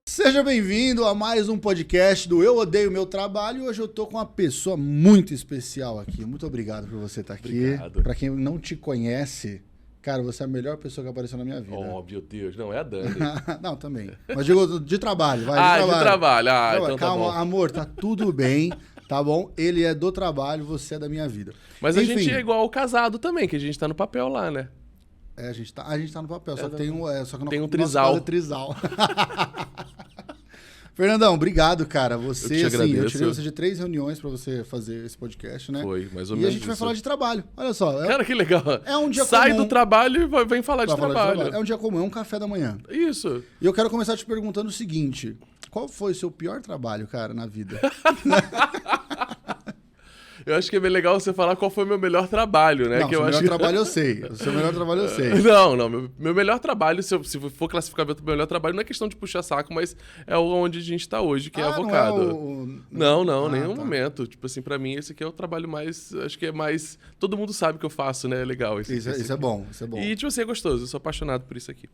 Seja bem-vindo a mais um podcast do Eu Odeio Meu Trabalho. Hoje eu tô com uma pessoa muito especial aqui. Muito obrigado por você estar aqui. Obrigado. Pra quem não te conhece, cara, você é a melhor pessoa que apareceu na minha vida. Oh, meu Deus. Não, é a Dani. Não, também. Mas digo de trabalho, vai. De trabalho. Então calma, tá bom. amor, tá tudo bem, tá bom? Ele é do trabalho, você é da minha vida. Mas Enfim, a gente é igual ao casado também, que a gente tá no papel lá, né? a gente tá no papel, só que tem só que não tem um nosso trisal. caso é trisal. Fernandão, obrigado, cara. Você, Eu te agradeço. eu tirei você de 3 reuniões pra você fazer esse podcast, né? Foi, mais ou E menos a gente vai isso. falar de trabalho. Olha só. Cara, que legal. É um dia Sai comum. do trabalho e vem falar de Vai falar trabalho. É um dia comum, é um café da manhã. Isso. E eu quero começar te perguntando o seguinte: qual foi o seu pior trabalho, cara, na vida? Eu acho que é bem legal você falar qual foi o meu melhor trabalho, né? Não, que seu eu melhor acho... trabalho eu sei. O seu melhor trabalho eu sei. Não. Meu melhor trabalho, se for classificar meu melhor trabalho, não é questão de puxar saco, mas é onde a gente tá hoje, que é avocado. Não, nenhum momento. Tipo assim, pra mim, esse aqui é o trabalho mais... Acho que é mais... Todo mundo sabe que eu faço, né? É legal. Isso é bom, isso é bom. E, tipo assim, é gostoso. Eu sou apaixonado por isso aqui.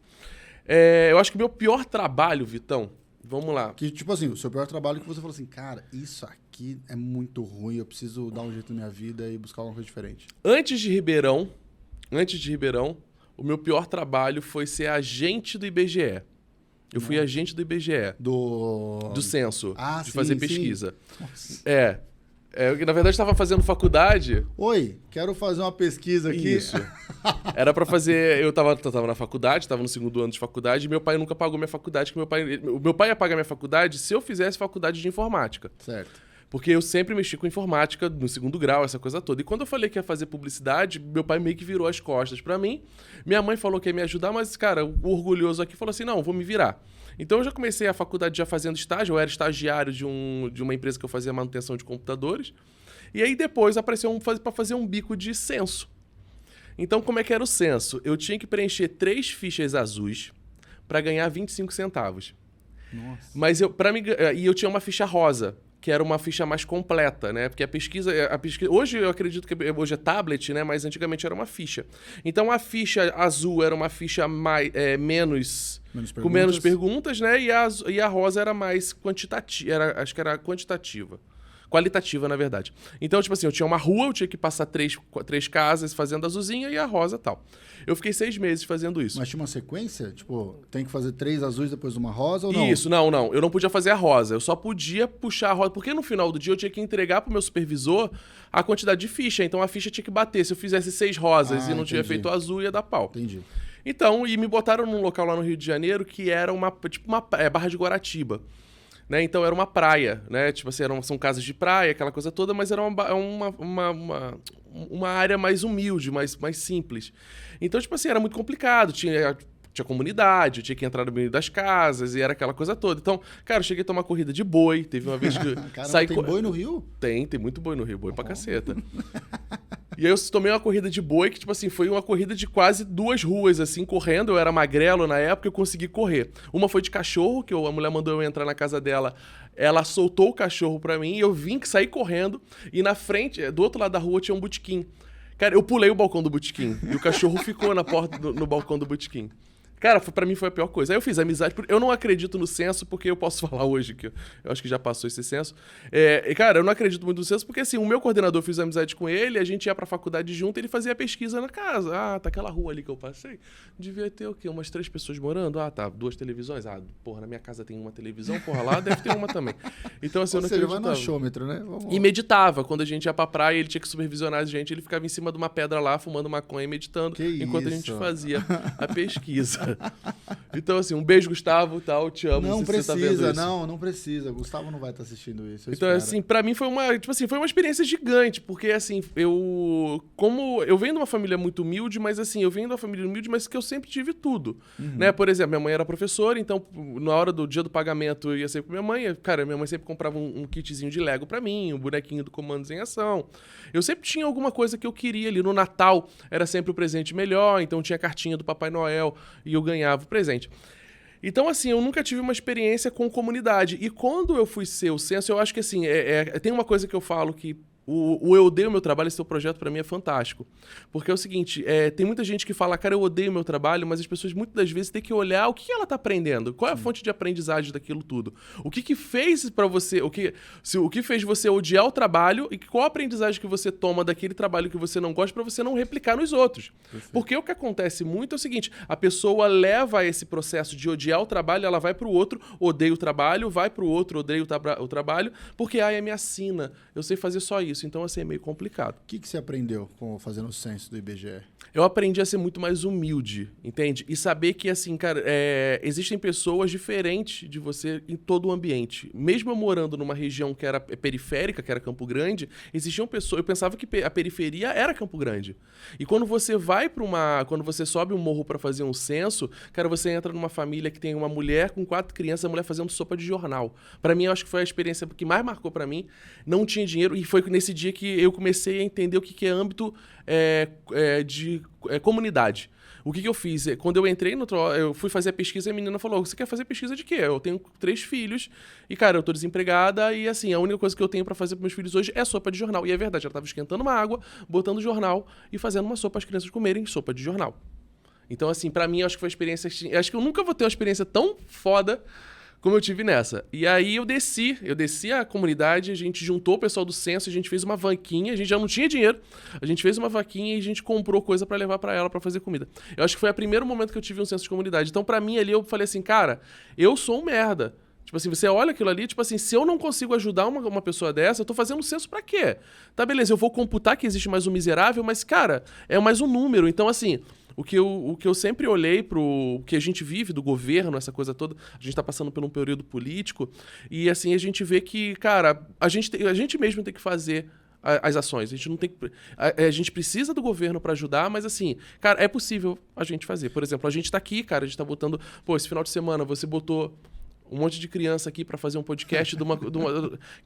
Eu acho que o meu pior trabalho, Vitão... Vamos lá. Que, tipo assim, o seu pior trabalho que você falou assim, cara, isso aqui é muito ruim, eu preciso dar um jeito na minha vida e buscar uma coisa diferente. Antes de Ribeirão, o meu pior trabalho foi ser agente do IBGE. Eu fui agente do IBGE. Do censo. De fazer pesquisa. Nossa. Eu, na verdade, estava fazendo faculdade. Oi, quero fazer uma pesquisa aqui. Isso. Era pra fazer... Eu tava na faculdade, tava no segundo ano de faculdade, e meu pai nunca pagou minha faculdade, que o meu pai ia pagar minha faculdade se eu fizesse faculdade de informática. Certo. Porque eu sempre mexi com informática no segundo grau, essa coisa toda. E quando eu falei que ia fazer publicidade, meu pai meio que virou as costas pra mim. Minha mãe falou que ia me ajudar, mas, cara, o orgulhoso aqui falou assim, não, vou me virar. Então eu já comecei a faculdade já fazendo estágio, eu era estagiário de uma empresa que eu fazia manutenção de computadores. E aí depois apareceu para fazer um bico de censo. Então como é que era o censo? Eu tinha que preencher 3 fichas azuis para ganhar 25 centavos. Nossa. Mas eu tinha uma ficha rosa, que era uma ficha mais completa, né? Porque a pesquisa... Hoje eu acredito que hoje é tablet, né? Mas antigamente era uma ficha. Então a ficha azul era uma ficha com menos perguntas, né? E a rosa era mais quantitativa. Acho que era quantitativa. Qualitativa, na verdade. Então, tipo assim, eu tinha uma rua, eu tinha que passar 3 casas fazendo azulzinha e a rosa e tal. Eu fiquei 6 meses fazendo isso. Mas tinha uma sequência? Tipo, tem que fazer 3 azuis depois uma rosa ou não? Isso, não. Eu não podia fazer a rosa. Eu só podia puxar a rosa. Porque no final do dia eu tinha que entregar pro meu supervisor a quantidade de ficha. Então a ficha tinha que bater. Se eu fizesse 6 rosas e não tinha feito azul, ia dar pau. Entendi. Então, e me botaram num local lá no Rio de Janeiro que era uma Barra de Guaratiba. Né? Então era uma praia, né? Tipo assim, são casas de praia, aquela coisa toda, mas era uma área mais humilde, mais simples. Então, tipo assim, era muito complicado. Tinha comunidade, eu tinha que entrar no meio das casas e era aquela coisa toda. Então, cara, eu cheguei a tomar corrida de boi. Teve uma vez que... Caramba, tem boi no Rio? Tem muito boi no Rio, boi pra caceta. E aí eu tomei uma corrida de boi que, tipo assim, foi uma corrida de quase 2 ruas, assim, correndo. Eu era magrelo na época, eu consegui correr. Uma foi de cachorro, que a mulher mandou eu entrar na casa dela. Ela soltou o cachorro pra mim e eu saí correndo. E na frente, do outro lado da rua, tinha um botequim. Cara, eu pulei o balcão do botequim. E o cachorro ficou na porta, no balcão do botequim. Cara, pra mim foi a pior coisa. Aí eu fiz amizade. Eu não acredito no censo, porque eu posso falar hoje, que eu acho que já passou esse censo. Cara, eu não acredito muito no censo, porque assim, o meu coordenador fez amizade com ele, a gente ia pra faculdade junto, ele fazia pesquisa na casa. Ah, tá aquela rua ali que eu passei. Devia ter o quê? Umas 3 pessoas morando? Ah, tá, 2 televisões. Ah, porra, na minha casa tem uma televisão, porra, lá deve ter uma também. Então, assim, eu não acreditava. Vai no achômetro, né? E meditava. Quando a gente ia pra praia, ele tinha que supervisionar a gente, ele ficava em cima de uma pedra lá, fumando maconha e meditando, enquanto a gente fazia a pesquisa. Então, assim, um beijo, Gustavo, tal, te amo. Não precisa, você tá vendo isso. não precisa. Gustavo não vai estar assistindo isso. Então, assim, pra mim foi uma experiência gigante, porque, assim, eu venho de uma família muito humilde, mas, assim, que eu sempre tive tudo, né? Por exemplo, minha mãe era professora, então, na hora do dia do pagamento, eu ia sempre com minha mãe. Cara, minha mãe sempre comprava um kitzinho de Lego pra mim, um bonequinho do Comandos em Ação. Eu sempre tinha alguma coisa que eu queria ali. No Natal, era sempre o presente melhor, então tinha cartinha do Papai Noel e eu ganhava o presente. Então, assim, eu nunca tive uma experiência com comunidade. E quando eu fui ser o censo, eu acho que, assim, tem uma coisa que eu falo que Eu odeio o meu trabalho, esse teu projeto pra mim é fantástico. Porque é o seguinte, tem muita gente que fala, cara, eu odeio o meu trabalho, mas as pessoas muitas das vezes têm que olhar o que ela tá aprendendo, qual é a fonte de aprendizagem daquilo tudo. O que fez para você, o que fez você odiar o trabalho e qual a aprendizagem que você toma daquele trabalho que você não gosta pra você não replicar nos outros. Perfeito. Porque o que acontece muito é o seguinte, a pessoa leva esse processo de odiar o trabalho, ela vai pro outro, odeia o trabalho, vai pro outro, odeia o trabalho, porque é minha sina, eu sei fazer só isso. Então, assim, é meio complicado. O que você aprendeu fazendo o censo do IBGE? Eu aprendi a ser muito mais humilde, entende? E saber que, assim, cara, existem pessoas diferentes de você em todo o ambiente. Mesmo eu morando numa região que era periférica, que era Campo Grande, existiam pessoas... Eu pensava que a periferia era Campo Grande. E quando você vai quando você sobe um morro pra fazer um censo, cara, você entra numa família que tem uma mulher com 4 crianças, a mulher fazendo sopa de jornal. Pra mim, eu acho que foi a experiência que mais marcou pra mim. Não tinha dinheiro e foi nesse dia que eu comecei a entender o que é âmbito de comunidade. O que eu fiz? Quando eu entrei eu fui fazer a pesquisa e a menina falou, você quer fazer pesquisa de quê? Eu tenho 3 filhos e, cara, eu tô desempregada e, assim, a única coisa que eu tenho pra fazer pros meus filhos hoje é sopa de jornal. E é verdade, ela tava esquentando uma água, botando jornal e fazendo uma sopa para as crianças comerem sopa de jornal. Então, assim, pra mim, eu acho que foi uma experiência... Acho que eu nunca vou ter uma experiência tão foda como eu tive nessa. E aí eu desci a comunidade, a gente juntou o pessoal do censo, a gente fez uma vanquinha, a gente já não tinha dinheiro, a gente fez uma vaquinha e a gente comprou coisa pra levar pra ela pra fazer comida. Eu acho que foi o primeiro momento que eu tive um censo de comunidade. Então pra mim ali eu falei assim, cara, eu sou um merda. Tipo assim, você olha aquilo ali, tipo assim, se eu não consigo ajudar uma pessoa dessa, eu tô fazendo um censo pra quê? Tá, beleza, eu vou computar que existe mais um miserável, mas, cara, é mais um número. Então, assim... O que eu sempre olhei pro que a gente vive do governo, essa coisa toda, a gente tá passando por um período político, e assim, a gente vê que, cara, a gente mesmo tem que fazer as ações. A gente não tem a gente precisa do governo pra ajudar, mas assim, cara, é possível a gente fazer. Por exemplo, a gente tá aqui, cara, a gente tá botando... Pô, esse final de semana você botou um monte de criança aqui pra fazer um podcast de uma...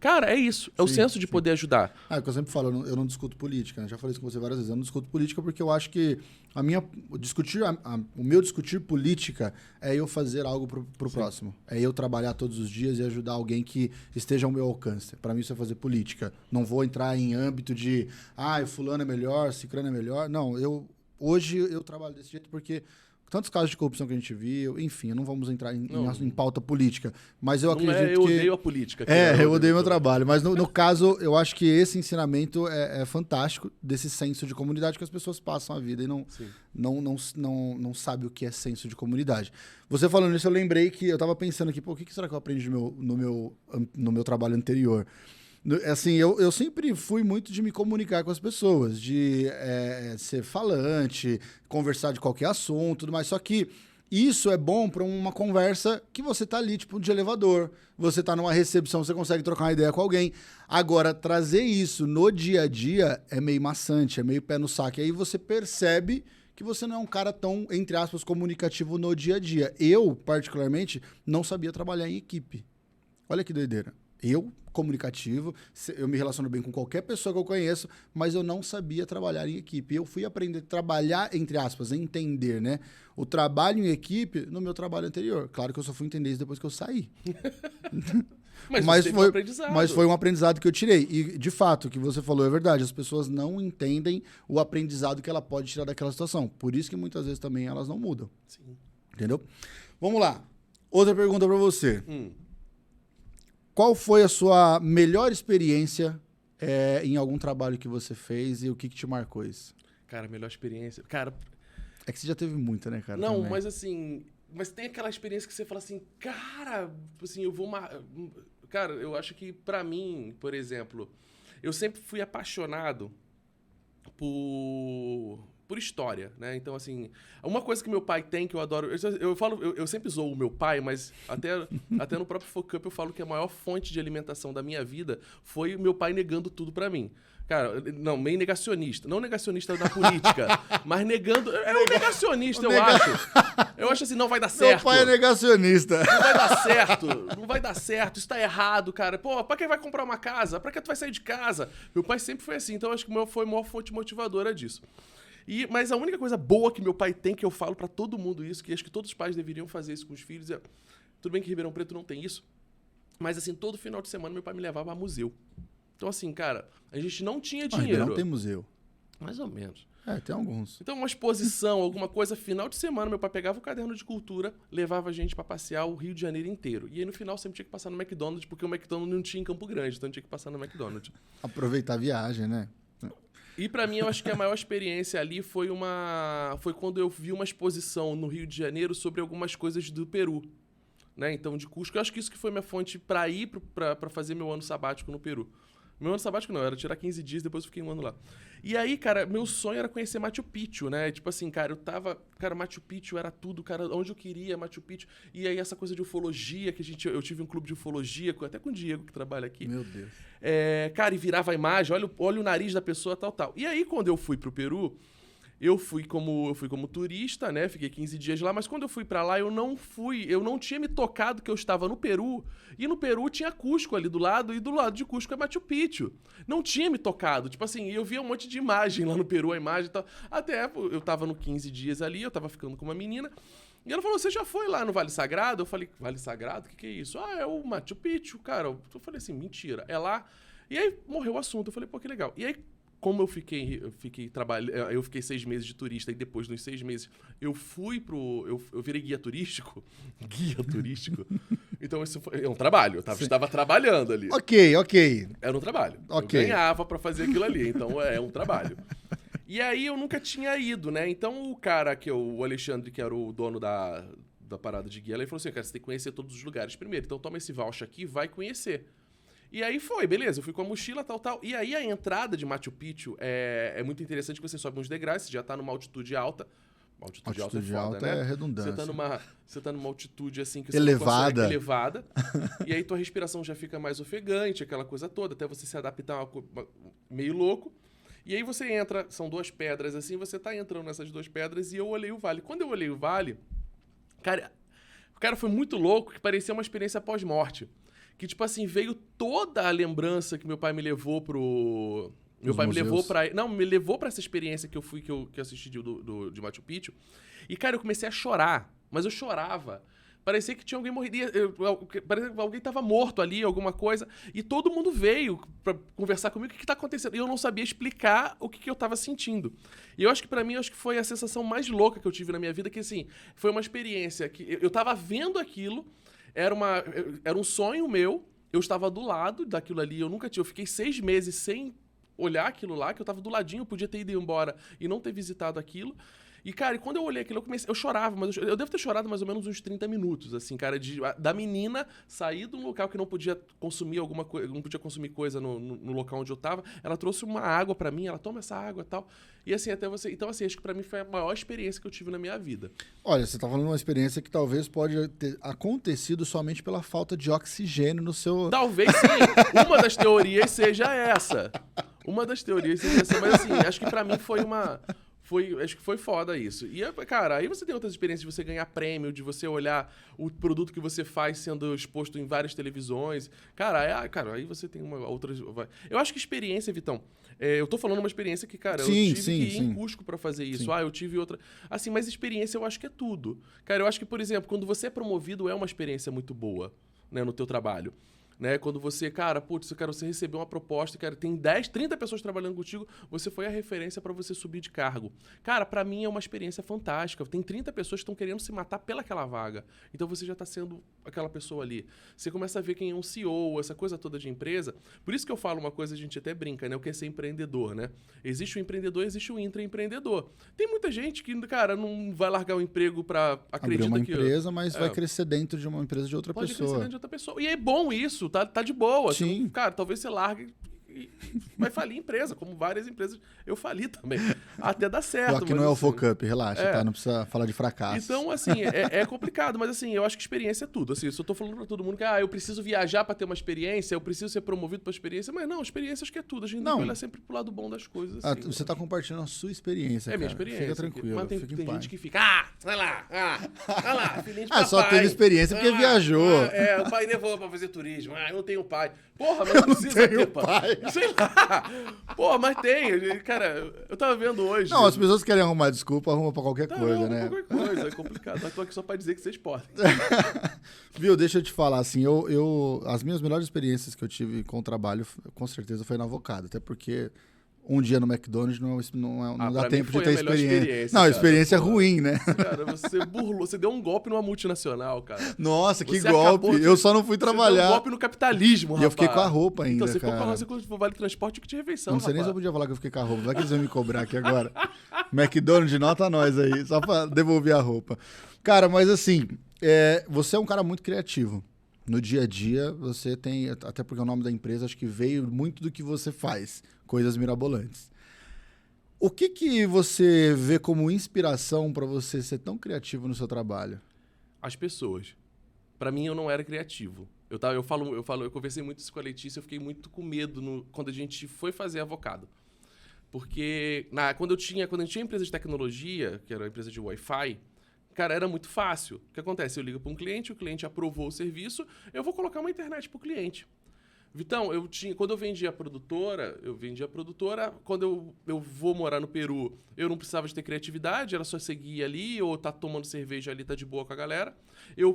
Cara, é isso. É o senso de poder ajudar. É o que eu sempre falo, eu não discuto política, né? Já falei isso com você várias vezes. Eu não discuto política porque eu acho que o meu discutir política é eu fazer algo pro próximo. É eu trabalhar todos os dias e ajudar alguém que esteja ao meu alcance. Para mim isso é fazer política. Não vou entrar em âmbito de fulano é melhor, ciclano é melhor. Não, hoje eu trabalho desse jeito porque... Tantos casos de corrupção que a gente viu, enfim, não vamos entrar em pauta política, mas eu acredito que... Eu odeio a política. Eu odeio meu trabalho, mas no caso, eu acho que esse ensinamento é fantástico, desse senso de comunidade que as pessoas passam a vida e não sabem o que é senso de comunidade. Você falando isso, eu lembrei que eu tava pensando aqui, o que será que eu aprendi no meu trabalho anterior? Assim, eu sempre fui muito de me comunicar com as pessoas, de ser falante, conversar de qualquer assunto, tudo mais. Só que isso é bom para uma conversa que você tá ali, tipo, de elevador. Você tá numa recepção, você consegue trocar uma ideia com alguém. Agora, trazer isso no dia a dia é meio maçante, é meio pé no saco. E aí você percebe que você não é um cara tão, entre aspas, comunicativo no dia a dia. Eu, particularmente, não sabia trabalhar em equipe. Olha que doideira. Eu, comunicativo, eu me relaciono bem com qualquer pessoa que eu conheço, mas eu não sabia trabalhar em equipe. Eu fui aprender a trabalhar, entre aspas, entender, né? O trabalho em equipe no meu trabalho anterior. Claro que eu só fui entender isso depois que eu saí. Mas foi um aprendizado que eu tirei. E, de fato, o que você falou é verdade. As pessoas não entendem o aprendizado que ela pode tirar daquela situação. Por isso que muitas vezes também elas não mudam. Sim. Entendeu? Vamos lá. Outra pergunta para você. Qual foi a sua melhor experiência em algum trabalho que você fez e o que te marcou isso? Cara, melhor experiência... Cara... É que você já teve muita, né, cara? Não, também. mas assim... Mas tem aquela experiência que você fala assim, cara, assim, eu vou... Cara, eu acho que pra mim, por exemplo, eu sempre fui apaixonado por história, né? Então, assim, uma coisa que meu pai tem que eu adoro... Eu sempre zoo o meu pai, mas até no próprio Focus eu falo que a maior fonte de alimentação da minha vida foi o meu pai negando tudo pra mim. Cara, não, meio negacionista. Não negacionista da política, mas negando... É um negacionista, eu acho. Eu acho assim, não vai dar certo. Meu pai é negacionista. Não vai dar certo. Não vai dar certo. Isso tá errado, cara. Pô, pra quem vai comprar uma casa? Pra que tu vai sair de casa? Meu pai sempre foi assim. Então, eu acho que foi a maior fonte motivadora disso. Mas a única coisa boa que meu pai tem, que eu falo pra todo mundo isso, que acho que todos os pais deveriam fazer isso com os filhos, tudo bem que Ribeirão Preto não tem isso, mas assim, todo final de semana meu pai me levava a museu. Então, assim, cara, a gente não tinha Ribeirão dinheiro. tem museu. Mais ou menos. Tem alguns. Então, uma exposição, alguma coisa, final de semana, meu pai pegava o caderno de cultura, levava a gente pra passear o Rio de Janeiro inteiro. E aí, no final, sempre tinha que passar no McDonald's, porque o McDonald's não tinha em Campo Grande, então tinha que passar no McDonald's. Aproveitar a viagem, né? E pra mim, eu acho que a maior experiência ali foi quando eu vi uma exposição no Rio de Janeiro sobre algumas coisas do Peru. Né? Então, de Cusco. Eu acho que isso que foi minha fonte pra ir pra fazer meu ano sabático no Peru. Meu ano sabático não, era tirar 15 dias, depois eu fiquei um ano lá. E aí, cara, meu sonho era conhecer Machu Picchu, né? Tipo assim, cara, Cara, Machu Picchu era tudo, cara, onde eu queria, Machu Picchu. E aí, essa coisa de ufologia, eu tive um clube de ufologia, até com o Diego, que trabalha aqui. Meu Deus. Cara, e virava a imagem, olha o nariz da pessoa, tal. E aí, quando eu fui pro Peru, eu fui como turista, né? Fiquei 15 dias lá, mas quando eu fui pra lá, eu não tinha me tocado que eu estava no Peru, e no Peru tinha Cusco ali do lado, e do lado de Cusco é Machu Picchu. Não tinha me tocado. Tipo assim, eu via um monte de imagem lá no Peru, a imagem e tal. Até eu tava no 15 dias ali, eu tava ficando com uma menina, e ela falou, você já foi lá no Vale Sagrado? Eu falei, Vale Sagrado? O que é isso? É o Machu Picchu, cara. Eu falei assim, mentira, é lá. E aí morreu o assunto, eu falei, pô, que legal. E aí, como eu fiquei 6 meses de turista e depois dos 6 meses eu virei guia turístico. Então isso é um trabalho, eu estava trabalhando ali. Ok. Era um trabalho. Okay. Eu ganhava pra fazer aquilo ali, então é um trabalho. E aí eu nunca tinha ido, né? Então o cara o Alexandre, que era o dono da parada de guia, ele falou assim, cara, você tem que conhecer todos os lugares primeiro, então toma esse voucher aqui e vai conhecer. E aí beleza, eu fui com a mochila, tal. E aí a entrada de Machu Picchu é muito interessante, que você sobe uns degraus, você já tá numa altitude alta. Altitude alta é foda, né? É redundância. Você tá numa altitude assim que você elevada. Elevada. E aí tua respiração já fica mais ofegante, aquela coisa toda, até você se adaptar meio louco. E aí você entra, são 2 pedras assim, você tá entrando nessas 2 pedras e eu olhei o vale. Quando eu olhei o vale, cara, foi muito louco, que parecia uma experiência pós-morte. Que, tipo assim, veio toda a lembrança que meu pai me levou pro... me levou pra essa experiência que eu assisti de Machu Picchu. E, cara, eu comecei a chorar. Mas eu chorava. Parecia que tinha alguém morrido. Parecia que alguém tava morto ali, alguma coisa. E todo mundo veio pra conversar comigo. O que tá acontecendo? E eu não sabia explicar o que eu tava sentindo. E eu acho que pra mim, foi a sensação mais louca que eu tive na minha vida. Que, assim, foi uma experiência que eu tava vendo aquilo... Era um sonho meu, eu estava do lado daquilo ali, eu fiquei 6 meses sem olhar aquilo lá, que eu estava do ladinho, eu podia ter ido embora e não ter visitado aquilo. E, cara, quando eu olhei aquilo, eu chorava, mas eu devo ter chorado mais ou menos uns 30 minutos, assim, cara, da menina sair de um local que não podia consumir alguma coisa, não podia consumir coisa no local onde eu tava. Ela trouxe uma água pra mim, ela toma essa água e tal. E assim, então, assim, acho que pra mim foi a maior experiência que eu tive na minha vida. Olha, você tá falando de uma experiência que talvez pode ter acontecido somente pela falta de oxigênio no seu... Talvez sim. Uma das teorias seja essa. Mas assim, acho que pra mim acho que foi foda isso. E, cara, aí você tem outras experiências de você ganhar prêmio, de você olhar o produto que você faz sendo exposto em várias televisões. Cara, aí você tem outras... Eu acho que experiência, Vitão... eu tô falando uma experiência que, cara, eu tive que ir em Cusco pra fazer isso. Sim. Eu tive outra... Assim, mas experiência eu acho que é tudo. Cara, eu acho que, por exemplo, quando você é promovido, é uma experiência muito boa, né, no teu trabalho. Né? Quando você, você recebeu uma proposta, cara, tem 10, 30 pessoas trabalhando contigo, você foi a referência pra você subir de cargo. Cara, pra mim é uma experiência fantástica. Tem 30 pessoas que estão querendo se matar pelaquela vaga. Então você já tá sendo aquela pessoa ali. Você começa a ver quem é um CEO, essa coisa toda de empresa. Por isso que eu falo uma coisa, a gente até brinca, né? O que é ser empreendedor, né? Existe o empreendedor, existe o intraempreendedor. Tem muita gente que, cara, não vai largar o emprego pra acreditar abrir uma empresa, mas vai crescer dentro de uma empresa de outra pessoa. Pode crescer dentro de outra pessoa. E é bom isso. Tá de boa. Sim. Assim, cara, talvez você largue e vai falir a empresa, como várias empresas eu fali também. Até dar certo. Aqui não é o Focup, relaxa, tá? Não precisa falar de fracasso. Então, assim, é complicado, mas assim, eu acho que experiência é tudo. Assim, eu só tô falando pra todo mundo que eu preciso viajar pra ter uma experiência, eu preciso ser promovido pra experiência, mas não, experiência acho que é tudo. A gente tem que olhar sempre pro lado bom das coisas. Assim, você tá compartilhando a sua experiência, cara. Minha experiência. Fica tranquilo. Mas tem gente que fica, olha lá, filhinho de papai. Só teve experiência porque viajou. O pai levou pra fazer turismo. Eu não tenho pai. Porra, mas não precisa ter pai. Sei lá. Pô, mas tem. Cara, eu tava vendo hoje. Não, as pessoas querem arrumar desculpa, arruma pra qualquer coisa, né? Qualquer coisa, é complicado. Mas tô aqui só pra dizer que vocês podem. Viu, deixa eu te falar, assim, as minhas melhores experiências que eu tive com o trabalho, com certeza, foi na Avocado. Até porque um dia no McDonald's não dá tempo de ter experiência. Não, a experiência é ruim, né? Cara, você burlou, você deu um golpe numa multinacional, cara. Nossa, que golpe. Eu só não fui trabalhar. Você deu um golpe no capitalismo, rapaz. E eu fiquei com a roupa ainda, então, você cara. ficou com a roupa, vale transporte que de refeição, não sei nem se eu podia falar que eu fiquei com a roupa. Vai que eles vão me cobrar aqui agora. McDonald's, nota nós aí, só pra devolver a roupa. Cara, mas assim, você é um cara muito criativo. No dia a dia, você tem... Até porque o nome da empresa, acho que veio muito do que você faz. Coisas mirabolantes. O que você vê como inspiração para você ser tão criativo no seu trabalho? As pessoas. Para mim, eu não era criativo. Eu conversei muito isso com a Letícia, eu fiquei muito com medo quando a gente foi fazer Avocado. Porque quando a gente tinha empresa de tecnologia, que era uma empresa de Wi-Fi, cara, era muito fácil. O que acontece? Eu ligo para um cliente, o cliente aprovou o serviço, eu vou colocar uma internet para o cliente. Vitão, quando eu vendia a produtora, quando eu vou morar no Peru, eu não precisava de ter criatividade, era só seguir ali, ou tá tomando cerveja ali, tá de boa com a galera.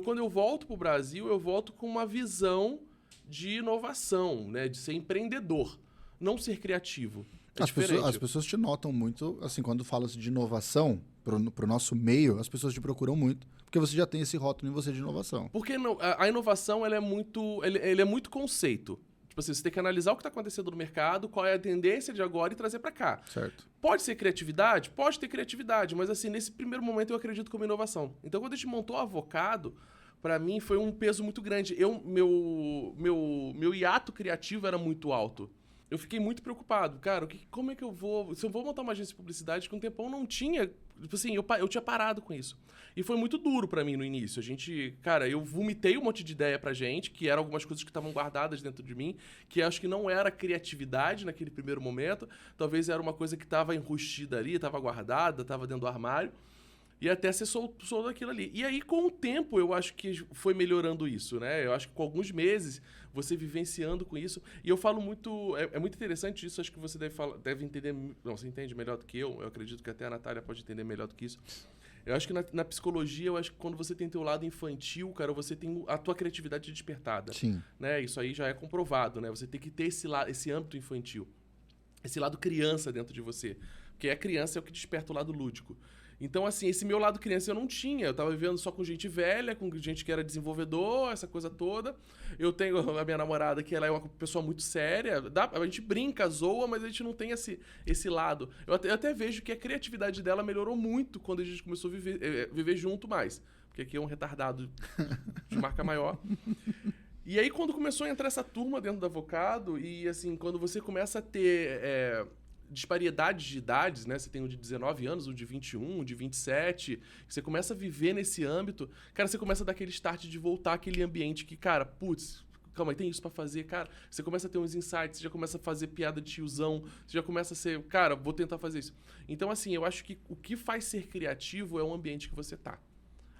Quando eu volto pro Brasil, eu volto com uma visão de inovação, né? De ser empreendedor, não ser criativo. As pessoas te notam muito, assim, quando fala-se de inovação, pro nosso meio, as pessoas te procuram muito, porque você já tem esse rótulo em você de inovação. Porque a inovação, ela é muito conceito. Tipo assim, você tem que analisar o que está acontecendo no mercado, qual é a tendência de agora e trazer para cá. Certo. Pode ser criatividade? Pode ter criatividade, mas assim, nesse primeiro momento eu acredito como inovação. Então, quando a gente montou o Avocado, para mim foi um peso muito grande. Meu hiato criativo era muito alto. Eu fiquei muito preocupado. Cara, como é que eu vou... Se eu vou montar uma agência de publicidade, que um tempão não tinha... Tipo assim, eu tinha parado com isso. E foi muito duro pra mim no início. Eu vomitei um monte de ideia pra gente, que eram algumas coisas que estavam guardadas dentro de mim, que acho que não era criatividade naquele primeiro momento. Talvez era uma coisa que estava enrustida ali, estava guardada, estava dentro do armário. E até ser solto daquilo ali. E aí, com o tempo, eu acho que foi melhorando isso, né? Eu acho que com alguns meses, você vivenciando com isso. E eu falo muito... É muito interessante isso, acho que você deve entender... Não, você entende melhor do que eu. Eu acredito que até a Natália pode entender melhor do que isso. Eu acho que na psicologia, eu acho que quando você tem teu lado infantil, cara, você tem a tua criatividade despertada. Sim. Né? Isso aí já é comprovado, né? Você tem que ter esse âmbito infantil. Esse lado criança dentro de você. Porque a criança é o que desperta o lado lúdico. Então, assim, esse meu lado criança eu não tinha. Eu tava vivendo só com gente velha, com gente que era desenvolvedor, essa coisa toda. Eu tenho a minha namorada, que ela é uma pessoa muito séria. A gente brinca, zoa, mas a gente não tem esse lado. Eu até vejo que a criatividade dela melhorou muito quando a gente começou a viver junto mais. Porque aqui é um retardado de marca maior. E aí, quando começou a entrar essa turma dentro do Avocado, e assim, quando você começa a ter... disparidade de idades, né? Você tem um de 19 anos, um de 21, um de 27. Você começa a viver nesse âmbito. Cara, você começa a dar aquele start de voltar àquele ambiente que, cara, putz, calma aí, tem isso pra fazer, cara. Você começa a ter uns insights, você já começa a fazer piada de tiozão, você já começa a ser, cara, vou tentar fazer isso. Então, assim, eu acho que o que faz ser criativo é o ambiente que você tá.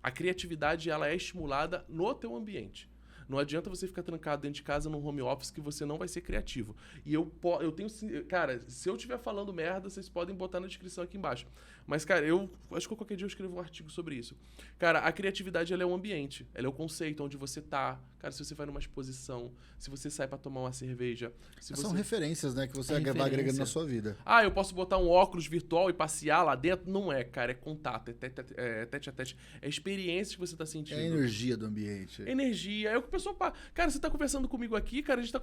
A criatividade, ela é estimulada no teu ambiente. Não adianta você ficar trancado dentro de casa num home office que você não vai ser criativo. E eu tenho... Cara, se eu estiver falando merda, vocês podem botar na descrição aqui embaixo. Mas, cara, eu acho que qualquer dia eu escrevo um artigo sobre isso. Cara, a criatividade, ela é o ambiente. Ela é o conceito onde você tá. Cara, se você vai numa exposição, se você sai pra tomar uma cerveja... São referências, né? Que você vai agregando na sua vida. Ah, eu posso botar um óculos virtual e passear lá dentro? Não é, cara. É contato, é tete a tete. É experiência que você tá sentindo. É a energia do ambiente. Energia. É o que o pessoal... Cara, você tá conversando comigo aqui, cara, a gente tá...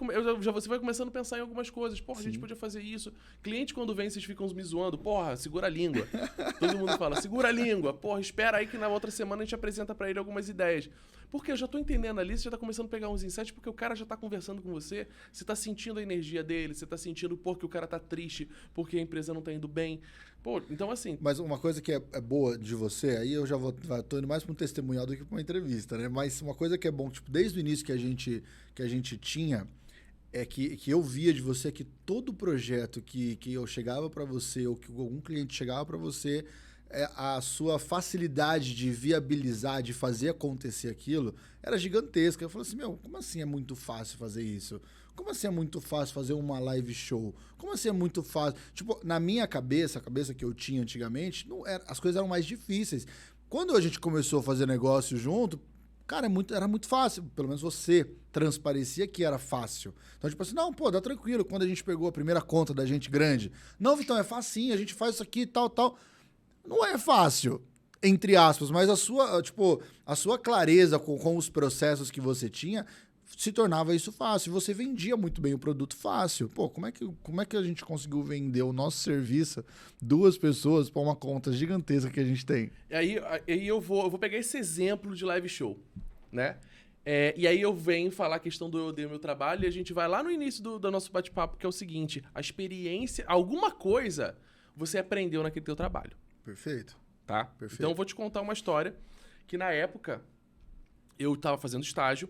você vai começando a pensar em algumas coisas. Porra, a gente podia fazer isso. Cliente, quando vem, vocês ficam me zoando. Porra, segura a língua. Todo mundo fala, segura a língua. Porra, espera aí que na outra semana a gente apresenta pra ele algumas ideias. Porque eu já tô entendendo ali, você já tá começando a pegar uns insights, porque o cara já tá conversando com você, você tá sentindo a energia dele, você tá sentindo porque o cara tá triste, porque a empresa não tá indo bem. Pô, então assim... Mas uma coisa que é boa de você, aí eu já tô indo mais pra um testemunhal do que pra uma entrevista, né? Mas uma coisa que é bom, tipo, desde o início que a gente tinha, é que eu via de você que todo projeto que eu chegava pra você, ou que algum cliente chegava pra você... a sua facilidade de viabilizar, de fazer acontecer aquilo, era gigantesca. Eu falei assim, como assim é muito fácil fazer isso? Como assim é muito fácil fazer uma live show? Como assim é muito fácil? Tipo, na minha cabeça, a cabeça que eu tinha antigamente, não era, as coisas eram mais difíceis. Quando a gente começou a fazer negócio junto, cara, era muito fácil. Pelo menos você transparecia que era fácil. Então, tipo assim, não, pô, dá tranquilo. Quando a gente pegou a primeira conta da gente grande, não, Vitão, é facinho, a gente faz isso aqui e tal, tal. Não é fácil, entre aspas, mas a sua clareza com os processos que você tinha se tornava isso fácil. Você vendia muito bem o produto fácil. Pô, como é que a gente conseguiu vender o nosso serviço 2 pessoas para uma conta gigantesca que a gente tem? Aí eu vou pegar esse exemplo de live show, né? E aí eu venho falar a questão do eu odeio meu trabalho e a gente vai lá no início do nosso bate-papo, que é o seguinte: a experiência, alguma coisa você aprendeu naquele teu trabalho. Perfeito. Tá? Perfeito. Então eu vou te contar uma história que na época eu estava fazendo estágio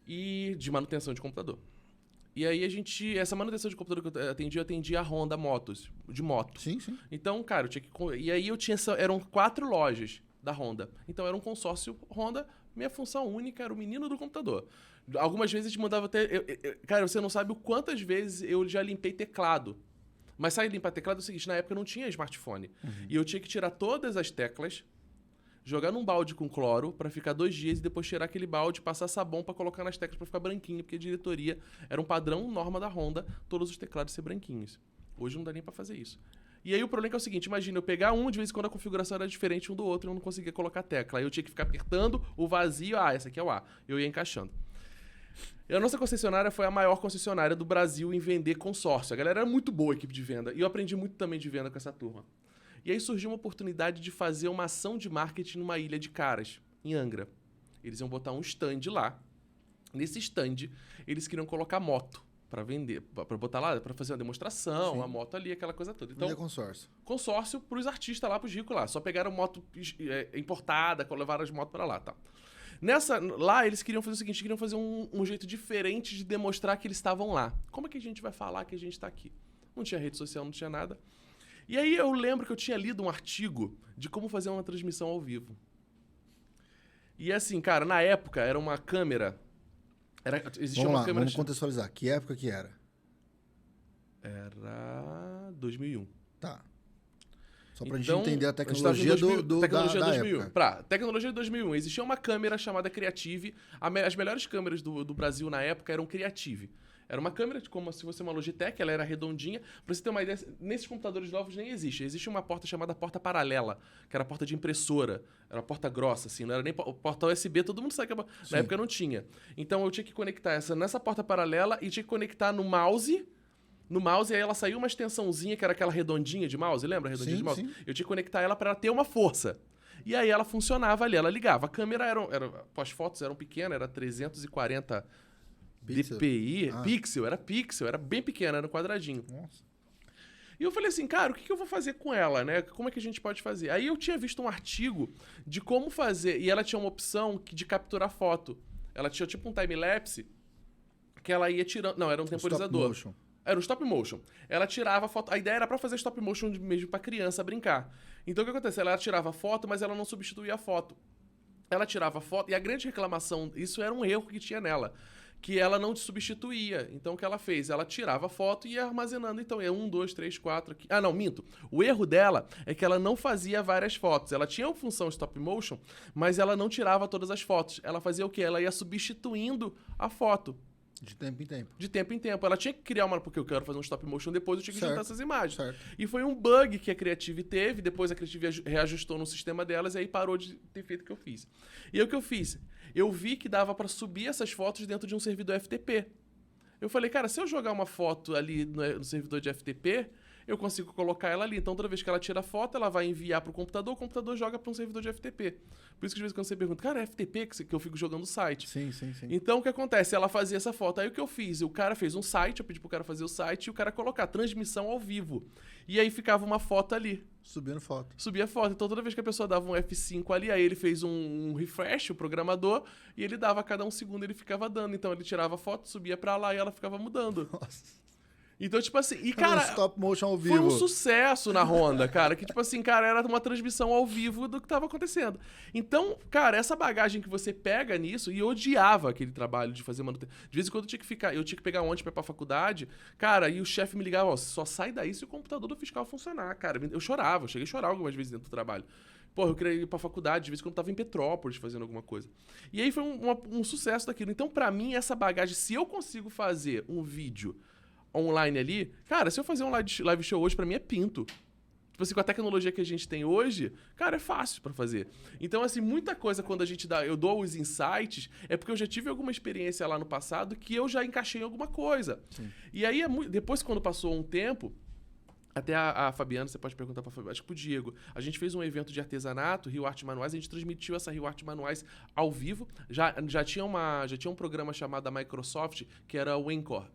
e de manutenção de computador. E aí essa manutenção de computador que eu atendia a Honda Motos, de moto. Sim, sim. Então, cara, eu tinha que... E aí eram 4 lojas da Honda. Então era um consórcio Honda, minha função única era o menino do computador. Algumas vezes a gente mandava até... Cara, você não sabe o quantas vezes eu já limpei teclado. Mas sair limpar teclado é o seguinte, na época não tinha smartphone. E eu tinha que tirar todas as teclas, jogar num balde com cloro pra ficar 2 dias e depois tirar aquele balde, passar sabão pra colocar nas teclas pra ficar branquinho, porque a diretoria era um padrão norma da Honda, todos os teclados ser branquinhos. Hoje não dá nem pra fazer isso. E aí o problema é o seguinte, imagina, eu pegar de vez em quando a configuração era diferente um do outro e eu não conseguia colocar tecla. Aí eu tinha que ficar apertando o vazio, essa aqui é o A. Eu ia encaixando. E a nossa concessionária foi a maior concessionária do Brasil em vender consórcio. A galera era muito boa, a equipe de venda. E eu aprendi muito também de venda com essa turma. E aí surgiu uma oportunidade de fazer uma ação de marketing numa ilha de Caras, em Angra. Eles iam botar um stand lá. Nesse stand, eles queriam colocar moto para vender, para botar lá, para fazer uma demonstração, Sim. a moto ali, aquela coisa toda. Então, consórcio. Consórcio para os artistas lá, para os ricos lá. Só pegaram moto importada, levaram as motos para lá, tá? Lá eles queriam fazer o seguinte, queriam fazer um jeito diferente de demonstrar que eles estavam lá. Como é que a gente vai falar que a gente está aqui? Não tinha rede social, não tinha nada. E aí eu lembro que eu tinha lido um artigo de como fazer uma transmissão ao vivo. E assim, cara, na época era uma câmera... Vamos contextualizar. Que época que era? Era 2001. Tá. Só pra gente entender a tecnologia da época. Tecnologia de 2001. Existia uma câmera chamada Creative. As melhores câmeras do Brasil na época eram Creative. Era uma câmera como se fosse uma Logitech, ela era redondinha. Pra você ter uma ideia, nesses computadores novos nem existe. Existe uma porta chamada porta paralela, que era a porta de impressora. Era uma porta grossa, assim, não era nem porta USB, todo mundo sabe que na época não tinha. Então eu tinha que conectar nessa porta paralela e tinha que conectar no mouse. No mouse, aí ela saiu uma extensãozinha, que era aquela redondinha de mouse, lembra a redondinha de mouse? Sim. Eu tinha que conectar ela para ela ter uma força. E aí ela funcionava ali, ela ligava. A câmera as fotos eram pequenas, era 340 dpi, pixel, era bem pequena, era um quadradinho. Nossa. E eu falei assim, cara, o que eu vou fazer com ela, né? Como é que a gente pode fazer? Aí eu tinha visto um artigo de como fazer, e ela tinha uma opção de capturar foto. Ela tinha tipo um time-lapse, que ela ia tirando... Não, era um temporizador. Stop motion. Era um stop motion. Ela tirava foto... A ideia era pra fazer stop motion mesmo pra criança brincar. Então o que aconteceu? Ela tirava foto, mas ela não substituía a foto. Ela tirava foto, e a grande reclamação... Isso era um erro que tinha nela. Que ela não te substituía. Então o que ela fez? Ela tirava a foto e ia armazenando. Então é 1, 2, 3, 4 aqui. Ah, não, minto. O erro dela é que ela não fazia várias fotos. Ela tinha a função stop motion, mas ela não tirava todas as fotos. Ela fazia o quê? Ela ia substituindo a foto. De tempo em tempo. De tempo em tempo. Ela tinha que criar uma... Porque eu quero fazer um stop motion depois, eu tinha que juntar essas imagens. Certo. E foi um bug que a Creative teve, depois a Creative reajustou no sistema delas e aí parou de ter feito o que eu fiz. E aí o que eu fiz? Eu vi que dava pra subir essas fotos dentro de um servidor FTP. Eu falei, cara, se eu jogar uma foto ali no servidor de FTP, eu consigo colocar ela ali. Então, toda vez que ela tira a foto, ela vai enviar pro computador, o computador joga para um servidor de FTP. Por isso que, às vezes, quando você pergunta, cara, é FTP que eu fico jogando o site? Sim. Então, o que acontece? Ela fazia essa foto. Aí, o que eu fiz? O cara fez um site, eu pedi pro cara fazer o site e o cara colocar transmissão ao vivo. E aí, ficava uma foto ali. Subindo foto. Subia foto. Então, toda vez que a pessoa dava um F5 ali, aí ele fez um refresh, o programador, e ele dava a cada 1 segundo, ele ficava dando. Então, ele tirava a foto, subia pra lá e ela ficava mudando. Nossa. Então, tipo assim, e cara, stop motion ao vivo. foi um sucesso na Honda, cara, que tipo assim, cara, era uma transmissão ao vivo do que tava acontecendo. Então, cara, essa bagagem que você pega nisso, e eu odiava aquele trabalho de fazer manutenção. De vez em quando eu tinha que pegar ônibus pra ir pra faculdade, cara, e o chefe me ligava, ó, só sai daí se o computador do fiscal funcionar, cara. Eu chorava, eu cheguei a chorar algumas vezes dentro do trabalho. Pô, eu queria ir pra faculdade, de vez em quando eu tava em Petrópolis fazendo alguma coisa. E aí foi um sucesso daquilo. Então, pra mim, essa bagagem, se eu consigo fazer um vídeo online ali, cara, se eu fazer um live show hoje, pra mim é pinto. Tipo assim, com a tecnologia que a gente tem hoje, cara, é fácil pra fazer. Então, assim, muita coisa quando eu dou os insights, é porque eu já tive alguma experiência lá no passado que eu já encaixei em alguma coisa. Sim. E aí, depois, quando passou um tempo, até a Fabiana, você pode perguntar pra Fabiana, acho que pro Diego. A gente fez um evento de artesanato, Rio Arte Manuais, a gente transmitiu essa Rio Arte Manuais ao vivo. Já tinha um programa chamado da Microsoft, que era o Encore,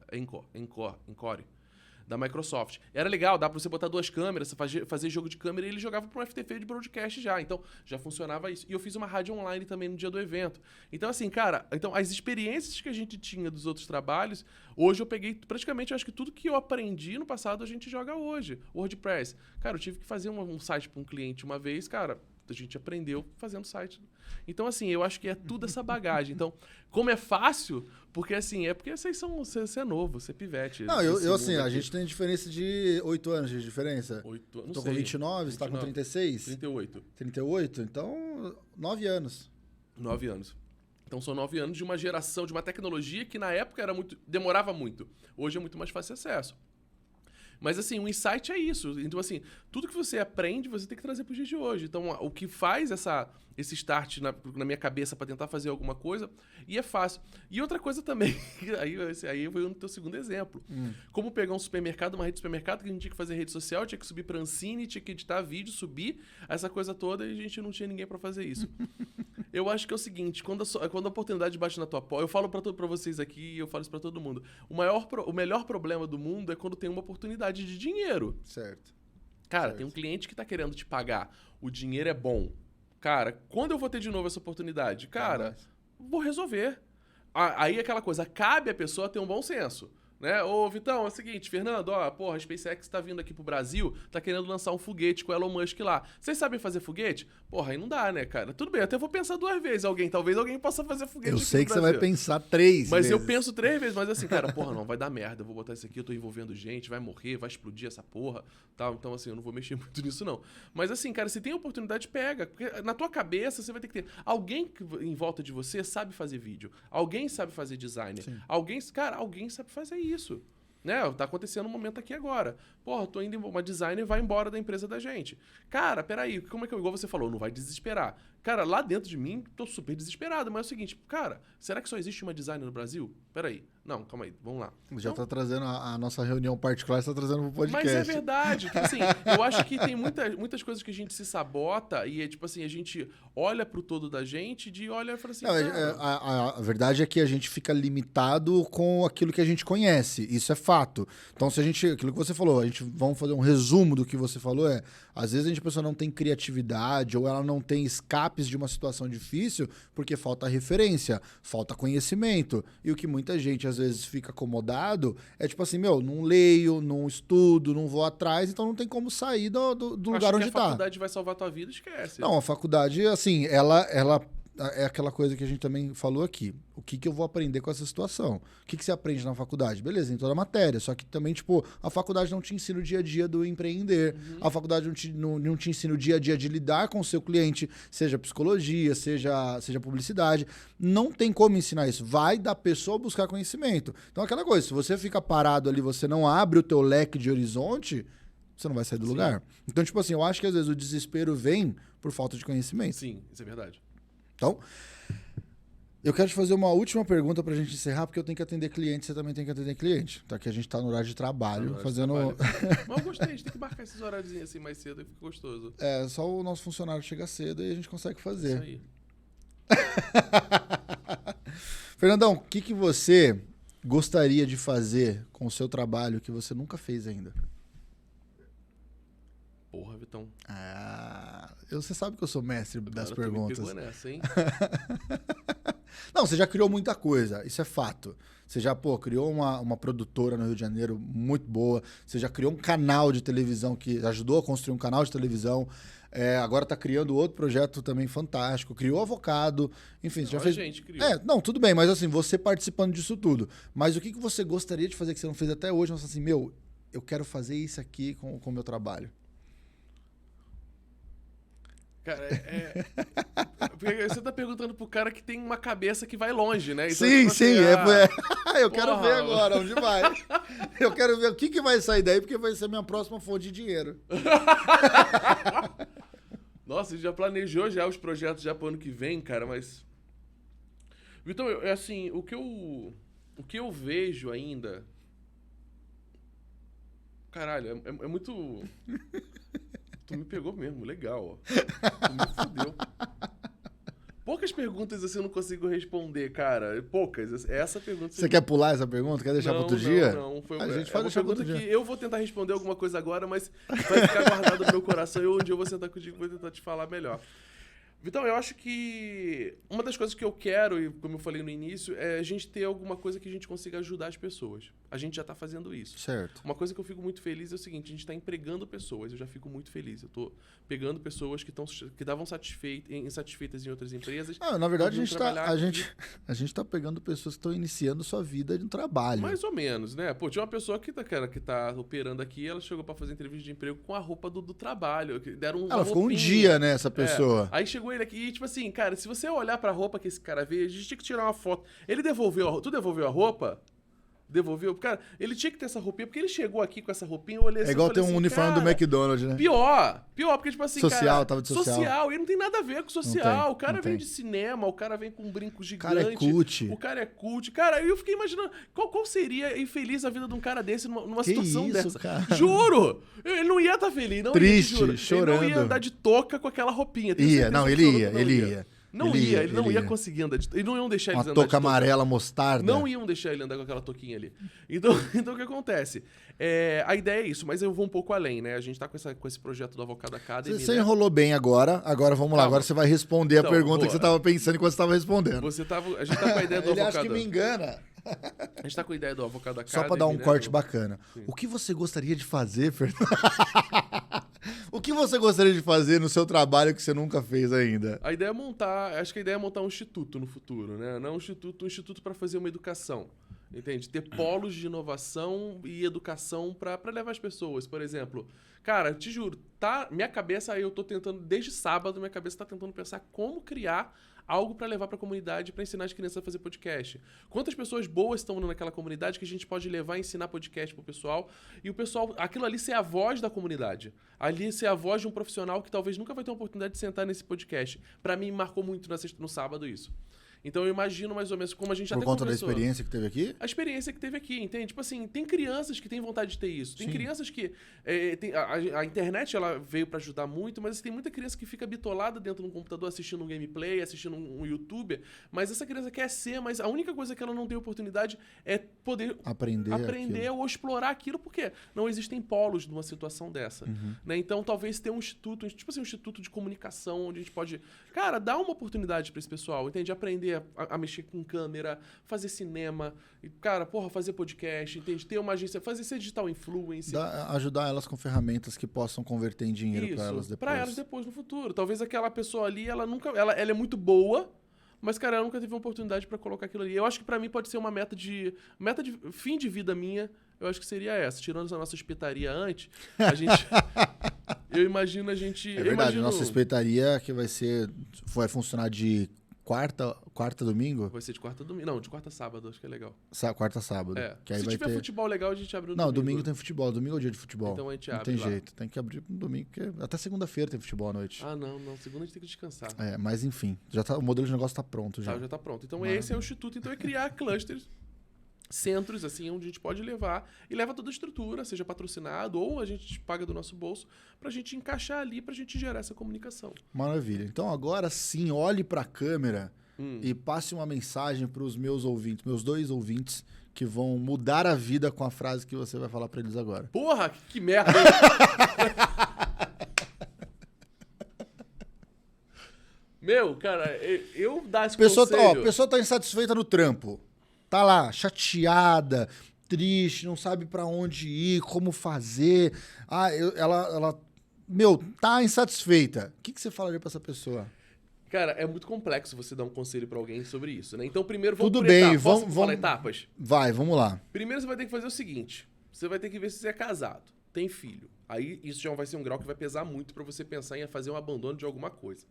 da Microsoft. Era legal, dá pra você botar 2 câmeras, fazer jogo de câmera, e ele jogava pro FTP de broadcast já. Então, já funcionava isso. E eu fiz uma rádio online também no dia do evento. Então, assim, cara, as experiências que a gente tinha dos outros trabalhos, hoje eu peguei praticamente, eu acho que tudo que eu aprendi no passado a gente joga hoje. WordPress. Cara, eu tive que fazer um site pra um cliente uma vez, cara, a gente aprendeu fazendo site. Então, assim, eu acho que é tudo essa bagagem. Então, como é fácil, porque assim, porque você é novo, você é pivete. Não, eu assim, a gente tem diferença de 8 anos de diferença. 8 anos. Tô com 29, você tá com 36? 38. 38? Então, 9 anos. 9 anos. Então são 9 anos de uma geração, de uma tecnologia que na época demorava muito. Hoje é muito mais fácil acesso. Mas, assim, o insight é isso. Então, assim, tudo que você aprende, você tem que trazer para os dias de hoje. Então, o que faz esse start na minha cabeça para tentar fazer alguma coisa, e é fácil. E outra coisa também, aí foi o teu segundo exemplo. Como pegar um supermercado, uma rede de supermercado, que a gente tinha que fazer rede social, tinha que subir para Ancine, tinha que editar vídeo, subir, essa coisa toda, e a gente não tinha ninguém para fazer isso. Eu acho que é o seguinte, quando a oportunidade bate na tua porta, eu falo para vocês aqui, e eu falo isso para todo mundo, o melhor problema do mundo é quando tem uma oportunidade de dinheiro. Certo. Cara, certo. Tem um cliente que tá querendo te pagar, o dinheiro é bom. Cara, quando eu vou ter de novo essa oportunidade? Cara, vou resolver. Aí aquela coisa, cabe a pessoa ter um bom senso. Né? Ô, Vitão, é o seguinte, Fernando, a SpaceX tá vindo aqui pro Brasil, tá querendo lançar um foguete com o Elon Musk lá. Vocês sabem fazer foguete? Porra, aí não dá, né, cara? Tudo bem, até vou pensar 2 vezes. Talvez alguém possa fazer foguete. Eu sei que você vai pensar 3 mas vezes. Eu penso 3 vezes, mas assim, cara, porra, não, vai dar merda, eu vou botar isso aqui, eu tô envolvendo gente, vai morrer, vai explodir essa porra, tal. Então, assim, eu não vou mexer muito nisso, não. Mas assim, cara, se tem oportunidade, pega. Porque na tua cabeça, você vai ter que ter alguém em volta de você sabe fazer vídeo, alguém sabe fazer design, alguém sabe fazer isso. Né? Tá acontecendo um momento aqui agora. Porra, tô indo, uma designer vai embora da empresa da gente. Cara, peraí, como é que igual você falou, não vai desesperar. Cara, lá dentro de mim, tô super desesperado, mas é o seguinte, cara, será que só existe uma designer no Brasil? Peraí. Não, calma aí, vamos lá. Já tá trazendo a nossa reunião particular, tá trazendo pro podcast. Mas é verdade, tipo assim, eu acho que tem muitas coisas que a gente se sabota e, tipo assim, a gente olha pro todo da gente e olha e fala assim... Não, a verdade é que a gente fica limitado com aquilo que a gente conhece, isso é fato. Então, se a gente, aquilo que você falou, vamos fazer um resumo do que você falou, às vezes a pessoa não tem criatividade ou ela não tem escapes de uma situação difícil porque falta referência, falta conhecimento. E o que muita gente às vezes fica acomodado é tipo assim, não leio, não estudo, não vou atrás, então não tem como sair do lugar onde tá. A faculdade vai salvar tua vida, esquece. Não, a faculdade, assim, ela é aquela coisa que a gente também falou aqui. O que eu vou aprender com essa situação? O que você aprende na faculdade? Beleza, em toda a matéria. Só que também, tipo, a faculdade não te ensina o dia a dia do empreender. A faculdade não te ensina o dia a dia de lidar com o seu cliente, seja psicologia, seja publicidade. Não tem como ensinar isso. Vai da pessoa buscar conhecimento. Então, aquela coisa, se você fica parado ali, você não abre o teu leque de horizonte, você não vai sair do lugar. Então, tipo assim, eu acho que às vezes o desespero vem por falta de conhecimento. Sim, isso é verdade. Então, eu quero te fazer uma última pergunta pra gente encerrar, porque eu tenho que atender cliente, você também tem que atender cliente. Tá? Que a gente tá no horário de trabalho, fazendo... Mas eu gostei, a gente tem que marcar esses horários assim mais cedo e fica gostoso. Só o nosso funcionário chega cedo e a gente consegue fazer. Isso aí. Fernandão, o que você gostaria de fazer com o seu trabalho que você nunca fez ainda? Porra, Vitão. Você sabe que eu sou mestre das perguntas. Me pegou nessa, hein? Não, você já criou muita coisa, isso é fato. Você já, criou uma produtora no Rio de Janeiro muito boa. Você já criou um canal de televisão que ajudou a construir um canal de televisão. Agora está criando outro projeto também fantástico. Criou Avocado. Enfim, você já fez... gente criou. Não, tudo bem, mas assim, você participando disso tudo. Mas o que você gostaria de fazer que você não fez até hoje? Mas assim, eu quero fazer isso aqui com o meu trabalho. Cara, porque você tá perguntando pro cara que tem uma cabeça que vai longe, né? Então, sim, tipo sim. assim, Eu quero ver agora onde vai. Eu quero ver o que vai sair daí, porque vai ser a minha próxima fonte de dinheiro. Nossa, você já planejou já os projetos já pro ano que vem, cara, mas... Então, assim, o que eu vejo ainda... Caralho, é muito... Tu me pegou mesmo, legal, ó. Tu me fudeu. Poucas perguntas assim eu não consigo responder, cara. Poucas. Essa pergunta... Você quer pular essa pergunta? Quer deixar para outro dia? Não. A gente faz uma pergunta que eu vou tentar responder alguma coisa agora, mas vai ficar guardada no meu coração e um dia eu vou sentar contigo e vou tentar te falar melhor. Vitão, eu acho que uma das coisas que eu quero, e como eu falei no início, é a gente ter alguma coisa que a gente consiga ajudar as pessoas. A gente já tá fazendo isso. Certo. Uma coisa que eu fico muito feliz é o seguinte, a gente tá empregando pessoas, eu já fico muito feliz. Eu tô pegando pessoas que estavam insatisfeitas em outras empresas. Na verdade, a gente tá pegando pessoas que estão iniciando sua vida de um trabalho. Mais ou menos, né? Pô, tinha uma pessoa que tá operando aqui, ela chegou pra fazer entrevista de emprego com a roupa do trabalho. Deram ela ficou um dia, né, essa pessoa. Aí chegou ele aqui e, tipo assim, cara, se você olhar pra roupa que esse cara veio, a gente tinha que tirar uma foto. Ele devolveu Tu devolveu a roupa? Devolveu? Cara, ele tinha que ter essa roupinha, porque ele chegou aqui com essa roupinha, eu olhei assim, igual ter um assim, uniforme do McDonald's, né? Pior, porque, tipo assim, social, tava de social. E não tem nada a ver com social. O cara vem de cinema, o cara vem com um brinco gigante. O cara é cult. Cara, eu fiquei imaginando, qual seria infeliz a vida de um cara desse numa situação isso, dessa? Cara? Juro! Ele não ia estar feliz, não triste, ia, chorando. Ele não ia andar de touca com aquela roupinha. Ele ia. Ele não ia conseguir andar. Eles não iam deixar ele andar de touca amarela mostarda. Não iam deixar ele andar com aquela touquinha ali. Então o que acontece? A ideia é isso, mas eu vou um pouco além, né? A gente tá com esse projeto do Avocado Academy. Você enrolou bem agora. Agora vamos lá. Agora você vai responder a pergunta que você tava pensando enquanto você tava respondendo. A gente tá com a ideia do Ele Avocado. acha que me engana. A gente tá com a ideia do Avocado Academy. Só pra dar um corte bacana. Sim. O que você gostaria de fazer, Fernando? O que você gostaria de fazer no seu trabalho que você nunca fez ainda? A ideia é montar um instituto no futuro, né? Não um instituto para fazer uma educação. Entende? Ter polos de inovação e educação para levar as pessoas. Por exemplo, cara, te juro, minha cabeça, eu tô tentando, desde sábado, minha cabeça tá tentando pensar como criar algo para levar para a comunidade, para ensinar as crianças a fazer podcast. Quantas pessoas boas estão naquela comunidade que a gente pode levar a ensinar podcast pro pessoal, e o pessoal, aquilo ali ser a voz da comunidade. Ali ser a voz de um profissional que talvez nunca vai ter a oportunidade de sentar nesse podcast. Para mim, marcou muito no sábado isso. Então eu imagino mais ou menos como a gente até conversou. Por conta da experiência que teve aqui? A experiência que teve aqui, entende? Tipo assim, tem crianças que têm vontade de ter isso. Tem crianças que... a internet ela veio pra ajudar muito, mas tem muita criança que fica bitolada dentro de um computador assistindo um gameplay, assistindo um youtuber, mas essa criança quer ser, mas a única coisa que ela não tem oportunidade é poder aprender ou explorar aquilo, porque não existem polos numa situação dessa. Né? Então talvez ter um instituto, tipo assim, um instituto de comunicação, onde a gente pode, cara, dar uma oportunidade pra esse pessoal, entende? Aprender a mexer com câmera, fazer cinema, cara, fazer podcast, entende? Ter uma agência, fazer ser digital influencer. Ajudar elas com ferramentas que possam converter em dinheiro para elas depois. Para elas depois no futuro. Talvez aquela pessoa ali, ela é muito boa, mas, cara, ela nunca teve uma oportunidade para colocar aquilo ali. Eu acho que para mim pode ser uma meta de fim de vida minha. Eu acho que seria essa. Tirando a nossa espetaria antes, a gente... eu imagino a gente... É verdade, a nossa espetaria que vai funcionar de quarta, domingo? Vai ser de quarta a domingo. Não, de quarta a sábado, acho que é legal. Quarta a sábado. Que aí se tiver futebol legal, a gente abre no domingo. Não, domingo tem futebol. Domingo é o dia de futebol. Então a gente abre. Não tem jeito. Tem que abrir no domingo, porque até segunda-feira tem futebol à noite. Ah, não. Segunda a gente tem que descansar. Mas enfim. O modelo de negócio tá pronto já. Já tá pronto. Então esse é o instituto. Então é criar clusters, centros, assim, onde a gente pode levar e leva toda a estrutura, seja patrocinado ou a gente paga do nosso bolso, pra gente encaixar ali, pra gente gerar essa comunicação. Maravilha. Então agora sim, olhe pra câmera e passe uma mensagem pros meus ouvintes, meus 2 ouvintes, que vão mudar a vida com a frase que você vai falar pra eles agora. Porra, que merda, hein? entendeu? Cara, eu dar esse Pessoa, conselho... a pessoa tá insatisfeita no trampo. Tá lá, chateada, triste, não sabe pra onde ir, como fazer. Ela tá insatisfeita. O que você falaria pra essa pessoa? Cara, é muito complexo você dar um conselho pra alguém sobre isso, né? Então, primeiro, vamos Tudo bem, vamos falar etapas? Vai, vamos lá. Primeiro, você vai ter que fazer o seguinte. Você vai ter que ver se você é casado, tem filho. Aí, isso já vai ser um grau que vai pesar muito pra você pensar em fazer um abandono de alguma coisa,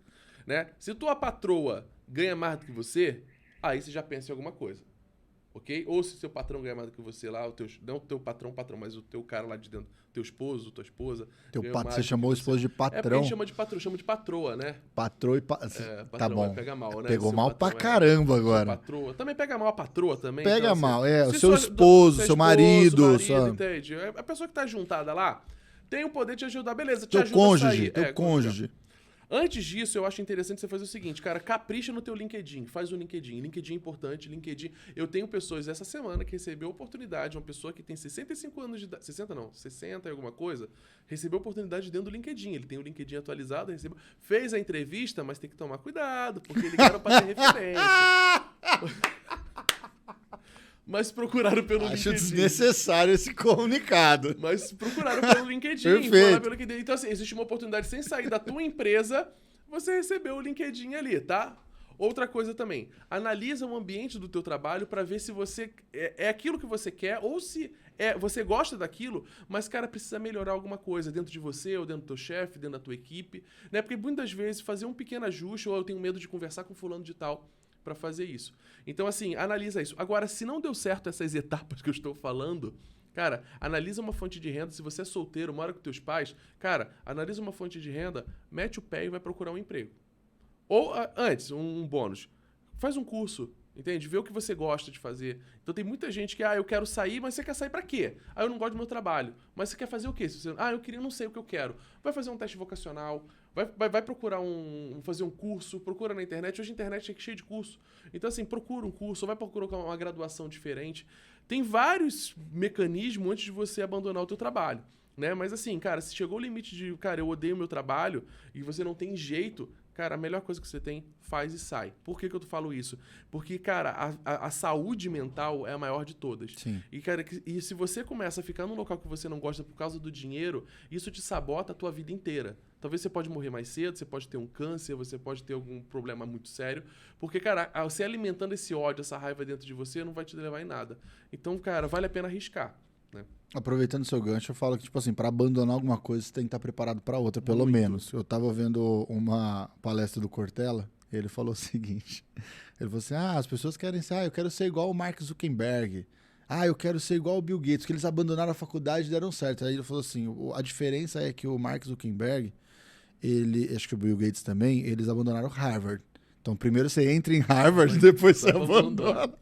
né? Se tua patroa ganha mais do que você, aí você já pensa em alguma coisa. Ok? Ou se seu patrão ganha mais do que você lá, não o teu patrão, mas o teu cara lá de dentro, teu esposo, tua esposa. Você chamou o esposo de patrão. É porque a gente chama de patrão, chama de patroa, né? Patroa e patrão, tá bom. Pega mal, né? Pegou mal pra caramba agora. Patroa. Também pega mal a patroa também. Pega então, mal, assim, o seu esposo, seu marido. Entende? A pessoa que tá juntada lá tem o poder de te ajudar, beleza, te teu ajuda cônjuge, a sair. Teu cônjuge. Antes disso, eu acho interessante você fazer o seguinte, cara, capricha no teu LinkedIn, faz o LinkedIn. LinkedIn é importante, LinkedIn... Eu tenho pessoas essa semana que recebeu a oportunidade, uma pessoa que tem 65 anos de idade, 60 não, 60 e alguma coisa, recebeu a oportunidade dentro do LinkedIn. Ele tem o LinkedIn atualizado, fez a entrevista, mas tem que tomar cuidado, porque ligaram pra ter referência. Mas procuraram pelo LinkedIn. Acho desnecessário esse comunicado. Mas procuraram pelo LinkedIn. Perfeito. Pelo LinkedIn. Então, assim, existe uma oportunidade sem sair da tua empresa, você recebeu o LinkedIn ali, tá? Outra coisa também, analisa o ambiente do teu trabalho para ver se você é aquilo que você quer ou se você gosta daquilo, mas, cara, precisa melhorar alguma coisa dentro de você ou dentro do teu chefe, dentro da tua equipe, né? Porque muitas vezes fazer um pequeno ajuste ou eu tenho medo de conversar com fulano de tal para fazer isso. Então, assim, analisa isso. Agora, se não deu certo essas etapas que eu estou falando, cara, analisa uma fonte de renda. Se você é solteiro, mora com teus pais, cara, analisa uma fonte de renda, mete o pé e vai procurar um emprego. Ou, antes, um bônus. Faz um curso, entende? Vê o que você gosta de fazer. Então, tem muita gente que, eu quero sair, mas você quer sair pra quê? Eu não gosto do meu trabalho. Mas você quer fazer o quê? Eu não sei o que eu quero. Vai fazer um teste vocacional, vai procurar fazer um curso, procura na internet. Hoje a internet é cheia de curso. Então, assim, procura um curso, ou vai procurar uma graduação diferente. Tem vários mecanismos antes de você abandonar o teu trabalho, né? Mas assim, cara, se chegou o limite de, cara, eu odeio o meu trabalho e você não tem jeito, cara, a melhor coisa que você tem, faz e sai. Por que eu falo isso? Porque, cara, a saúde mental é a maior de todas. Sim. E, cara, se você começa a ficar num local que você não gosta por causa do dinheiro, isso te sabota a tua vida inteira. Talvez você pode morrer mais cedo, você pode ter um câncer, você pode ter algum problema muito sério. Porque, cara, você alimentando esse ódio, essa raiva dentro de você, não vai te levar em nada. Então, cara, vale a pena arriscar, né? Aproveitando o seu gancho, eu falo que, tipo assim, para abandonar alguma coisa, você tem que estar preparado para outra, pelo menos. Eu tava vendo uma palestra do Cortella, e ele falou o seguinte. Ele falou assim, as pessoas querem ser, eu quero ser igual o Mark Zuckerberg. Eu quero ser igual o Bill Gates, que eles abandonaram a faculdade e deram certo. Aí ele falou assim, a diferença é que o Mark Zuckerberg, acho que o Bill Gates também, eles abandonaram Harvard. Então, primeiro você entra em Harvard, depois você abandona.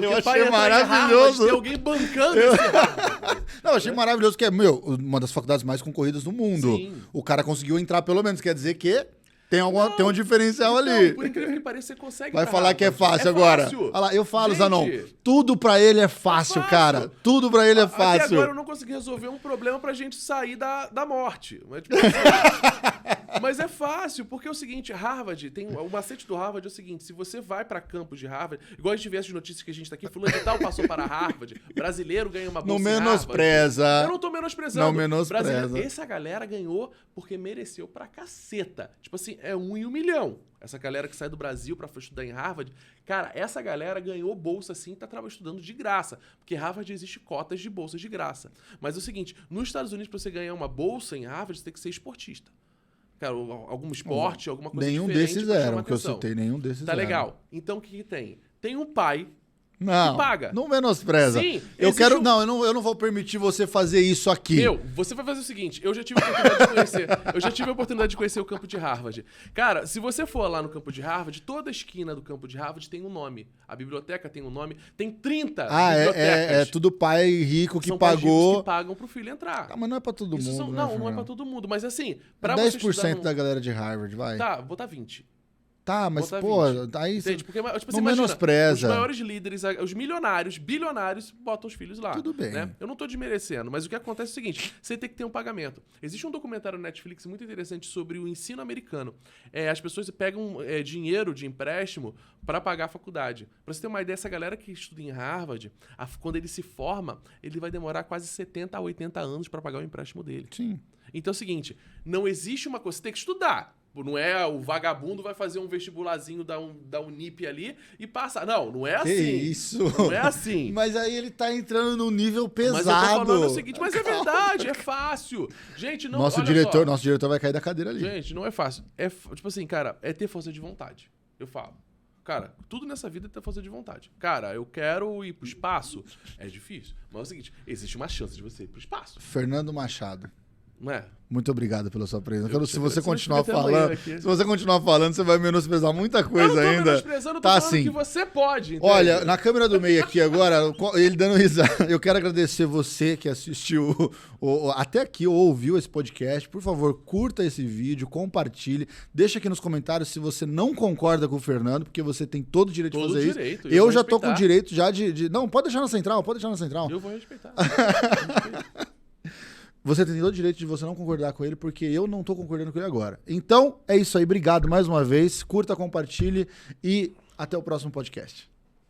Eu achei maravilhoso. Tem alguém bancando esse Harvard. Não, eu achei maravilhoso que é, uma das faculdades mais concorridas do mundo. Sim. O cara conseguiu entrar pelo menos, quer dizer que tem um diferencial ali. Por incrível que pareça, você consegue. Vai falar que é fácil agora. Olha lá, eu falo, Zanon, tudo pra ele é fácil, cara. Tudo pra ele é fácil. Até agora eu não consegui resolver um problema pra gente sair da morte. Mas, tipo, assim, mas é fácil, porque é o seguinte, Harvard, o macete do Harvard é o seguinte, se você vai pra campus de Harvard, igual a gente vê as notícias que a gente tá aqui, fulano de tal passou para Harvard, brasileiro ganha uma bolsa não menospreza. Eu não tô menosprezando. Não menospreza. Essa galera ganhou porque mereceu pra caceta. Tipo assim, é 1 em 1 milhão. Essa galera que sai do Brasil pra estudar em Harvard, cara, essa galera ganhou bolsa assim e tá estudando de graça. Porque Harvard existe cotas de bolsas de graça. Mas é o seguinte, nos Estados Unidos, pra você ganhar uma bolsa em Harvard, você tem que ser esportista. Cara, algum esporte, alguma coisa nenhum diferente. Nenhum desses eram, que eu citei, nenhum desses Tá eram. legal. Então, o que tem? Tem um pai não, que paga. Não menospreza. Sim, eu quero. Não, eu não vou permitir você fazer isso aqui. Você vai fazer o seguinte: eu já tive a oportunidade de conhecer. Eu já tive a oportunidade de conhecer o campo de Harvard. Cara, se você for lá no campo de Harvard, toda esquina do campo de Harvard tem um nome. A biblioteca tem um nome. Tem 30 bibliotecas. É tudo pai rico que São pagou. Pais ricos que pagam pro filho entrar. Mas não é pra todo mundo. Não é pra todo mundo. Mas assim, pra 10% você estudar da galera de Harvard, vai. Tá, vou botar 20. Tá, mas, Botar pô, 20. aí Entende? Porque, tipo, não você imagina, menospreza. os maiores líderes, os milionários, bilionários, botam os filhos lá. Tudo bem. Né? Eu não tô desmerecendo, mas o que acontece é o seguinte, você tem que ter um pagamento. Existe um documentário no Netflix muito interessante sobre o ensino americano. As pessoas pegam dinheiro de empréstimo para pagar a faculdade. Pra você ter uma ideia, essa galera que estuda em Harvard, quando ele se forma, ele vai demorar quase 70 a 80 anos para pagar o empréstimo dele. Sim. Então é o seguinte, não existe uma coisa, você tem que estudar. Não é o vagabundo vai fazer um vestibularzinho da Unip ali e passar. Não é assim. Que isso? Não é assim. Mas aí ele tá entrando num nível pesado. Mas eu tô falando o seguinte, mas é verdade, é fácil. Gente, não... Nosso diretor vai cair da cadeira ali. Gente, não é fácil. Tipo assim, cara, é ter força de vontade. Eu falo. Cara, tudo nessa vida é ter força de vontade. Cara, eu quero ir pro espaço. É difícil. Mas é o seguinte, existe uma chance de você ir pro espaço. Fernando Machado. Não é? Muito obrigado pela sua presença. Se você continuar falando, você vai menosprezar muita coisa ainda. Eu não tô menosprezando, eu tô falando que você pode. Entende? Olha, na câmera do meio aqui agora, ele dando risada, eu quero agradecer você que assistiu até aqui ou ouviu esse podcast. Por favor, curta esse vídeo, compartilhe, deixa aqui nos comentários se você não concorda com o Fernando, porque você tem todo o direito de fazer isso. Eu já tô com o direito já de... Não, pode deixar na central, Eu vou respeitar. Você tem todo o direito de você não concordar com ele, porque eu não tô concordando com ele agora. Então, é isso aí. Obrigado mais uma vez. Curta, compartilhe e até o próximo podcast.